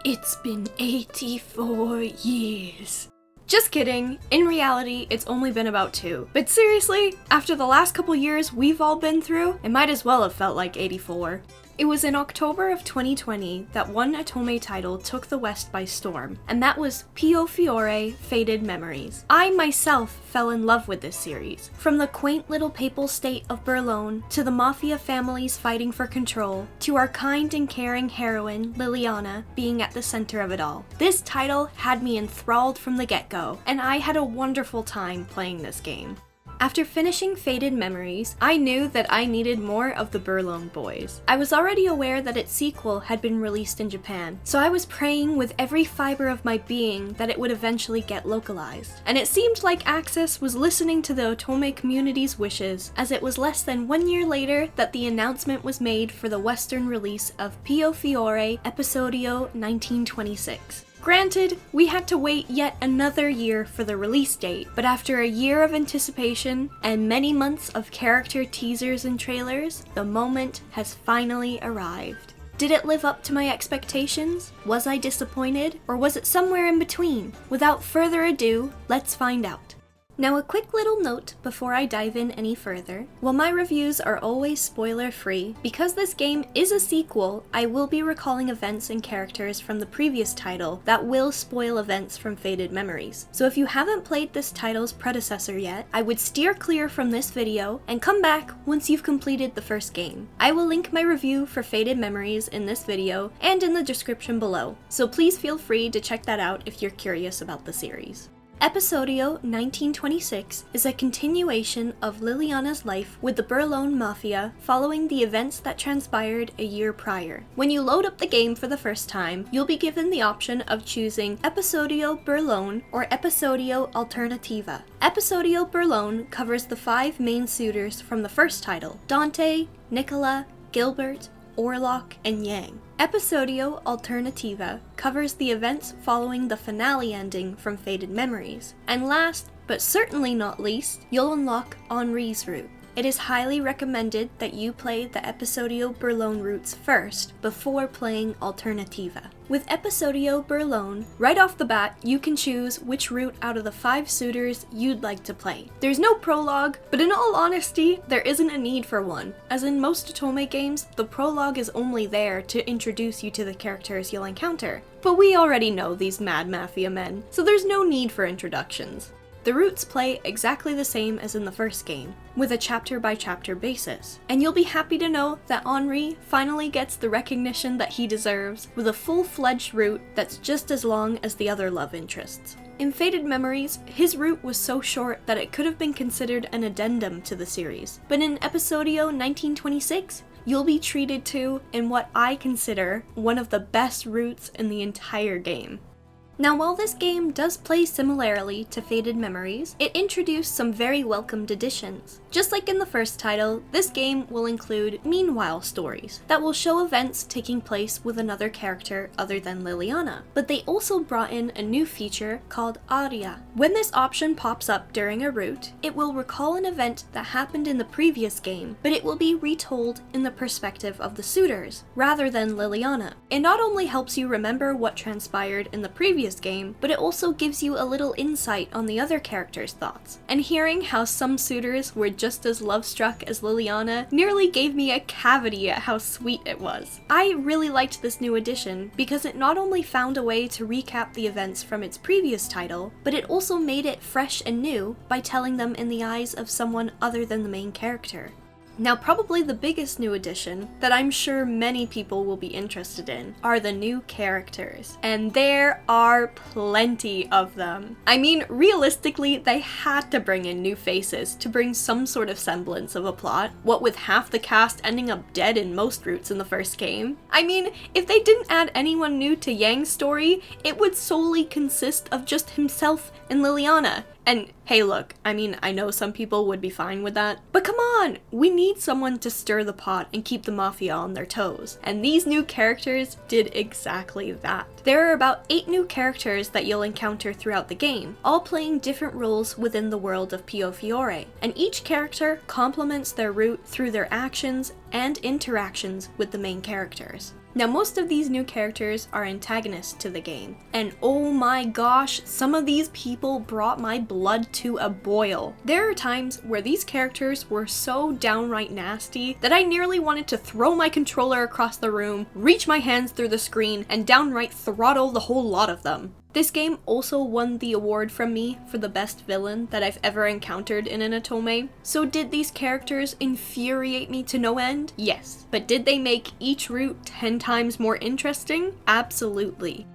It's been 84 years. Just kidding, in reality, it's only been about 2. But seriously, after the last couple years we've all been through, it might as well have felt like 84. It was in October of 2020 that one OTOME title took the West by storm, and that was Piofiore, Faded Memories. I myself fell in love with this series. From the quaint little papal state of Burlone, to the mafia families fighting for control, to our kind and caring heroine, Liliana, being at the center of it all. This title had me enthralled from the get-go, and I had a wonderful time playing this game. After finishing Faded Memories, I knew that I needed more of the Burlone boys. I was already aware that its sequel had been released in Japan, so I was praying with every fiber of my being that it would eventually get localized. And it seemed like Axis was listening to the OTOME community's wishes, as it was less than 1 year later that the announcement was made for the Western release of Piofiore Episodio 1926. Granted, we had to wait yet another year for the release date, but after a year of anticipation and many months of character teasers and trailers, the moment has finally arrived. Did it live up to my expectations? Was I disappointed? Or was it somewhere in between? Without further ado, let's find out. Now, a quick little note before I dive in any further. While my reviews are always spoiler-free, because this game is a sequel, I will be recalling events and characters from the previous title that will spoil events from Faded Memories. So if you haven't played this title's predecessor yet, I would steer clear from this video and come back once you've completed the first game. I will link my review for Faded Memories in this video and in the description below, so please feel free to check that out if you're curious about the series. Episodio 1926 is a continuation of Liliana's life with the Burlone Mafia following the events that transpired a year prior. When you load up the game for the first time, you'll be given the option of choosing Episodio Burlone or Episodio Alternativa. Episodio Burlone covers the 5 main suitors from the first title: Dante, Nicola, Gilbert, Orlok, and Yang. Episodio Alternativa covers the events following the finale ending from Faded Memories. And last, but certainly not least, you'll unlock Henri's route. It is highly recommended that you play the Episodio Burlone routes first, before playing Alternativa. With Episodio Burlone, right off the bat, you can choose which route out of the 5 suitors you'd like to play. There's no prologue, but in all honesty, there isn't a need for one. As in most OTOME games, the prologue is only there to introduce you to the characters you'll encounter. But we already know these mad mafia men, so there's no need for introductions. The routes play exactly the same as in the first game, with a chapter-by-chapter basis, and you'll be happy to know that Henri finally gets the recognition that he deserves with a full-fledged route that's just as long as the other love interests. In Faded Memories, his route was so short that it could have been considered an addendum to the series, but in Episodio 1926, you'll be treated to in what I consider one of the best routes in the entire game. Now, while this game does play similarly to Faded Memories, it introduced some very welcomed additions. Just like in the first title, this game will include meanwhile stories that will show events taking place with another character other than Liliana. But they also brought in a new feature called Aria. When this option pops up during a route, it will recall an event that happened in the previous game, but it will be retold in the perspective of the suitors, rather than Liliana. It not only helps you remember what transpired in the previous game, but it also gives you a little insight on the other characters' thoughts. And hearing how some suitors were just as love-struck as Liliana nearly gave me a cavity at how sweet it was. I really liked this new addition because it not only found a way to recap the events from its previous title, but it also made it fresh and new by telling them in the eyes of someone other than the main character. Now, probably the biggest new addition that I'm sure many people will be interested in are the new characters. And there are plenty of them. I mean, realistically, they had to bring in new faces to bring some sort of semblance of a plot, what with half the cast ending up dead in most routes in the first game. I mean, if they didn't add anyone new to Yang's story, it would solely consist of just himself and Liliana. And hey look, I mean, I know some people would be fine with that, but come on! We need someone to stir the pot and keep the mafia on their toes. And these new characters did exactly that. There are about 8 new characters that you'll encounter throughout the game, all playing different roles within the world of Piofiore, and each character complements their route through their actions and interactions with the main characters. Now, most of these new characters are antagonists to the game, and oh my gosh, some of these people brought my blood to a boil. There are times where these characters were so downright nasty that I nearly wanted to throw my controller across the room, reach my hands through the screen, and downright throttle the whole lot of them. This game also won the award from me for the best villain that I've ever encountered in an OTOME. So did these characters infuriate me to no end? Yes. But did they make each route 10 times more interesting? Absolutely.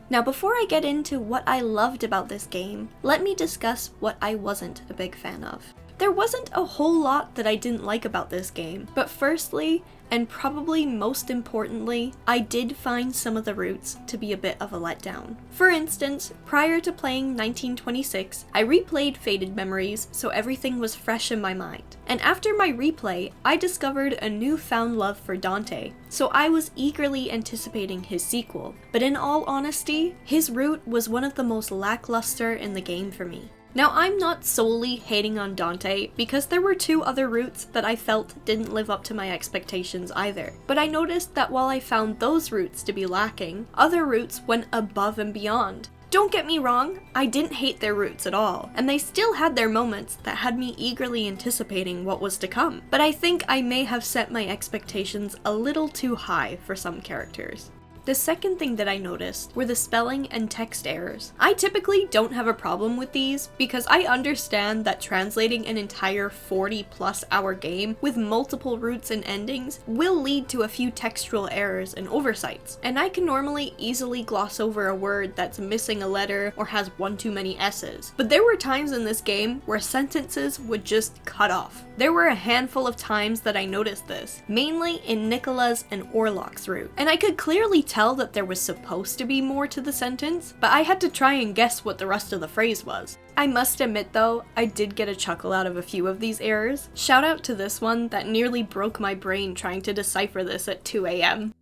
Now, before I get into what I loved about this game, let me discuss what I wasn't a big fan of. There wasn't a whole lot that I didn't like about this game, but firstly, and probably most importantly, I did find some of the routes to be a bit of a letdown. For instance, prior to playing 1926, I replayed Faded Memories so everything was fresh in my mind. And after my replay, I discovered a newfound love for Dante, so I was eagerly anticipating his sequel. But in all honesty, his route was one of the most lackluster in the game for me. Now, I'm not solely hating on Dante, because there were 2 other routes that I felt didn't live up to my expectations either. But I noticed that while I found those routes to be lacking, other routes went above and beyond. Don't get me wrong, I didn't hate their routes at all, and they still had their moments that had me eagerly anticipating what was to come. But I think I may have set my expectations a little too high for some characters. The second thing that I noticed were the spelling and text errors. I typically don't have a problem with these because I understand that translating an entire 40+ hour game with multiple routes and endings will lead to a few textual errors and oversights, and I can normally easily gloss over a word that's missing a letter or has one too many S's. But there were times in this game where sentences would just cut off. There were a handful of times that I noticed this, mainly in Nicola's and Orlok's route, and I could clearly tell that there was supposed to be more to the sentence, but I had to try and guess what the rest of the phrase was. I must admit though, I did get a chuckle out of a few of these errors. Shout out to this one that nearly broke my brain trying to decipher this at 2 AM.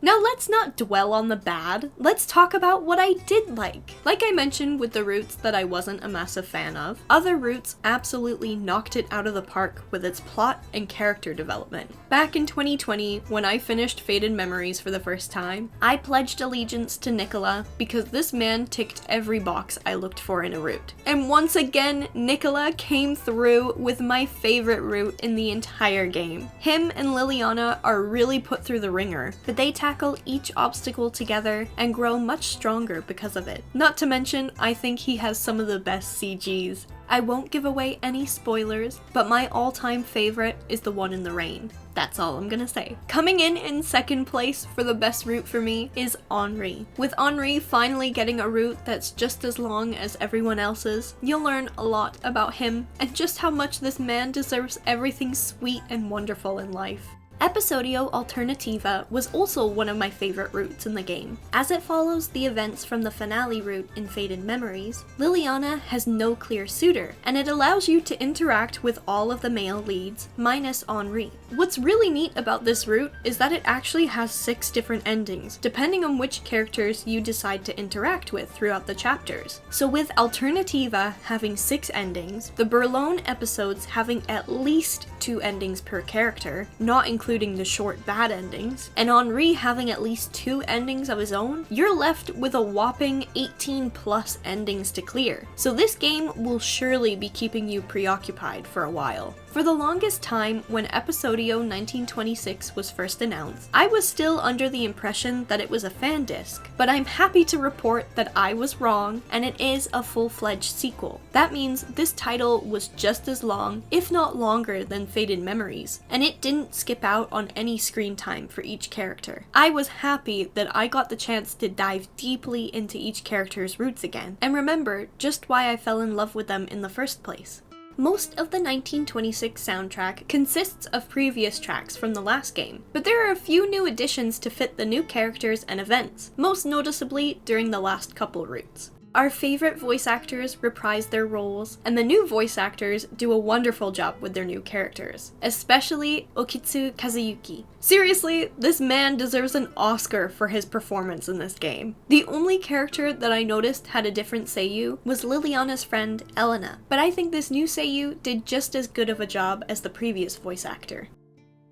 Now let's not dwell on the bad, let's talk about what I did like. Like I mentioned with the routes that I wasn't a massive fan of, other routes absolutely knocked it out of the park with its plot and character development. Back in 2020, when I finished Faded Memories for the first time, I pledged allegiance to Nicola because this man ticked every box I looked for in a route. And once again, Nicola came through with my favorite route in the entire game. Him and Liliana are really put through the ringer, but they tackle each obstacle together and grow much stronger because of it. Not to mention, I think he has some of the best CGs. I won't give away any spoilers, but my all-time favorite is the one in the rain. That's all I'm gonna say. Coming in second place for the best route for me is Henri. With Henri finally getting a route that's just as long as everyone else's, you'll learn a lot about him and just how much this man deserves everything sweet and wonderful in life. Episodio Alternativa was also one of my favorite routes in the game. As it follows the events from the finale route in Faded Memories, Liliana has no clear suitor, and it allows you to interact with all of the male leads, minus Henri. What's really neat about this route is that it actually has 6 different endings, depending on which characters you decide to interact with throughout the chapters. So with Alternativa having 6 endings, the Burlone episodes having at least 2 endings per character, not including the short bad endings, and Henri having at least 2 endings of his own, you're left with a whopping 18+ endings to clear. So this game will surely be keeping you preoccupied for a while. For the longest time, when Episodio 1926 was first announced, I was still under the impression that it was a fan disc, but I'm happy to report that I was wrong, and it is a full-fledged sequel. That means this title was just as long, if not longer, than Faded Memories, and it didn't skip out on any screen time for each character. I was happy that I got the chance to dive deeply into each character's roots again, and remember just why I fell in love with them in the first place. Most of the 1926 soundtrack consists of previous tracks from the last game, but there are a few new additions to fit the new characters and events, most noticeably during the last couple routes. Our favorite voice actors reprise their roles, and the new voice actors do a wonderful job with their new characters, especially Okitsu Kazuyuki. Seriously, this man deserves an Oscar for his performance in this game. The only character that I noticed had a different seiyuu was Liliana's friend, Elena, but I think this new seiyuu did just as good of a job as the previous voice actor.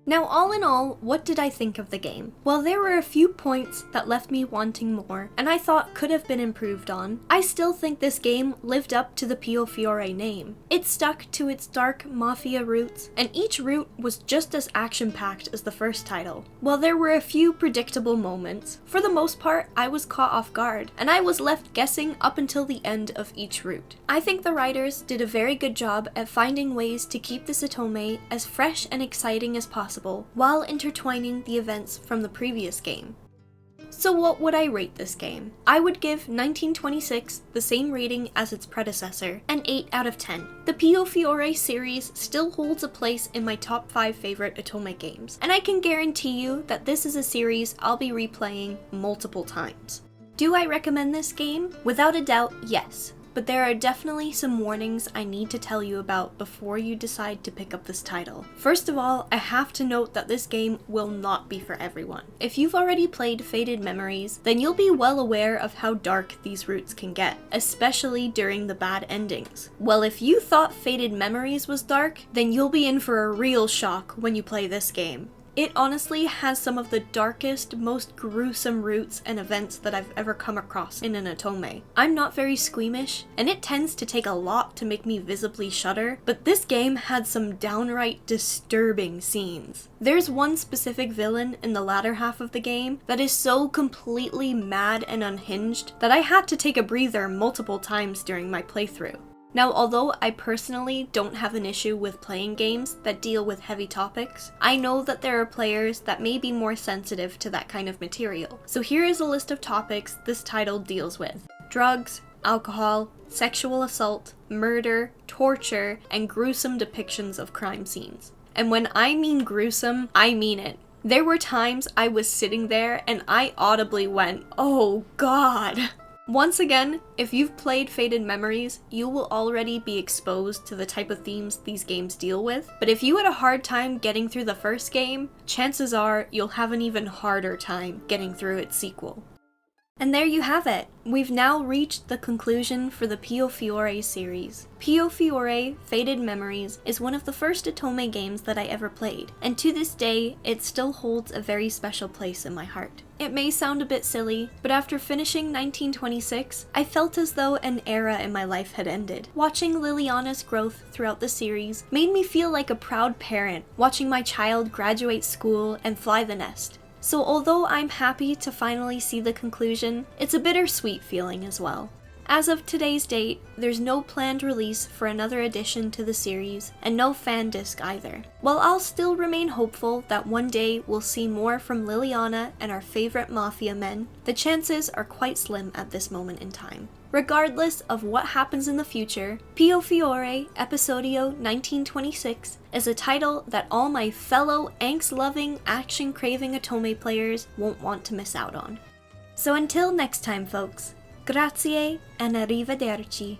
Now, all in all, what did I think of the game? Well, there were a few points that left me wanting more, and I thought could have been improved on. I still think this game lived up to the Piofiore name. It stuck to its dark mafia roots, and each route was just as action-packed as the first title. While there were a few predictable moments, for the most part, I was caught off guard, and I was left guessing up until the end of each route. I think the writers did a very good job at finding ways to keep this OTOME as fresh and exciting as possible, while intertwining the events from the previous game. So what would I rate this game? I would give 1926 the same rating as its predecessor, an 8 out of 10. The Piofiore series still holds a place in my top 5 favorite OTOME games, and I can guarantee you that this is a series I'll be replaying multiple times. Do I recommend this game? Without a doubt, yes. But there are definitely some warnings I need to tell you about before you decide to pick up this title. First of all, I have to note that this game will not be for everyone. If you've already played Faded Memories, then you'll be well aware of how dark these routes can get, especially during the bad endings. Well, if you thought Faded Memories was dark, then you'll be in for a real shock when you play this game. It honestly has some of the darkest, most gruesome routes and events that I've ever come across in an OTOME. I'm not very squeamish, and it tends to take a lot to make me visibly shudder, but this game had some downright disturbing scenes. There's one specific villain in the latter half of the game that is so completely mad and unhinged that I had to take a breather multiple times during my playthrough. Now, although I personally don't have an issue with playing games that deal with heavy topics, I know that there are players that may be more sensitive to that kind of material. So here is a list of topics this title deals with: drugs, alcohol, sexual assault, murder, torture, and gruesome depictions of crime scenes. And when I mean gruesome, I mean it. There were times I was sitting there and I audibly went, "Oh God." Once again, if you've played Faded Memories, you will already be exposed to the type of themes these games deal with, but if you had a hard time getting through the first game, chances are you'll have an even harder time getting through its sequel. And there you have it! We've now reached the conclusion for the Piofiore series. Piofiore Faded Memories is one of the first OTOME games that I ever played, and to this day, it still holds a very special place in my heart. It may sound a bit silly, but after finishing 1926, I felt as though an era in my life had ended. Watching Liliana's growth throughout the series made me feel like a proud parent watching my child graduate school and fly the nest. So although I'm happy to finally see the conclusion, it's a bittersweet feeling as well. As of today's date, there's no planned release for another edition to the series, and no fan disc either. While I'll still remain hopeful that one day we'll see more from Liliana and our favorite mafia men, the chances are quite slim at this moment in time. Regardless of what happens in the future, Piofiore Episodio 1926 is a title that all my fellow angst-loving, action-craving OTOME players won't want to miss out on. So until next time, folks, grazie and arrivederci.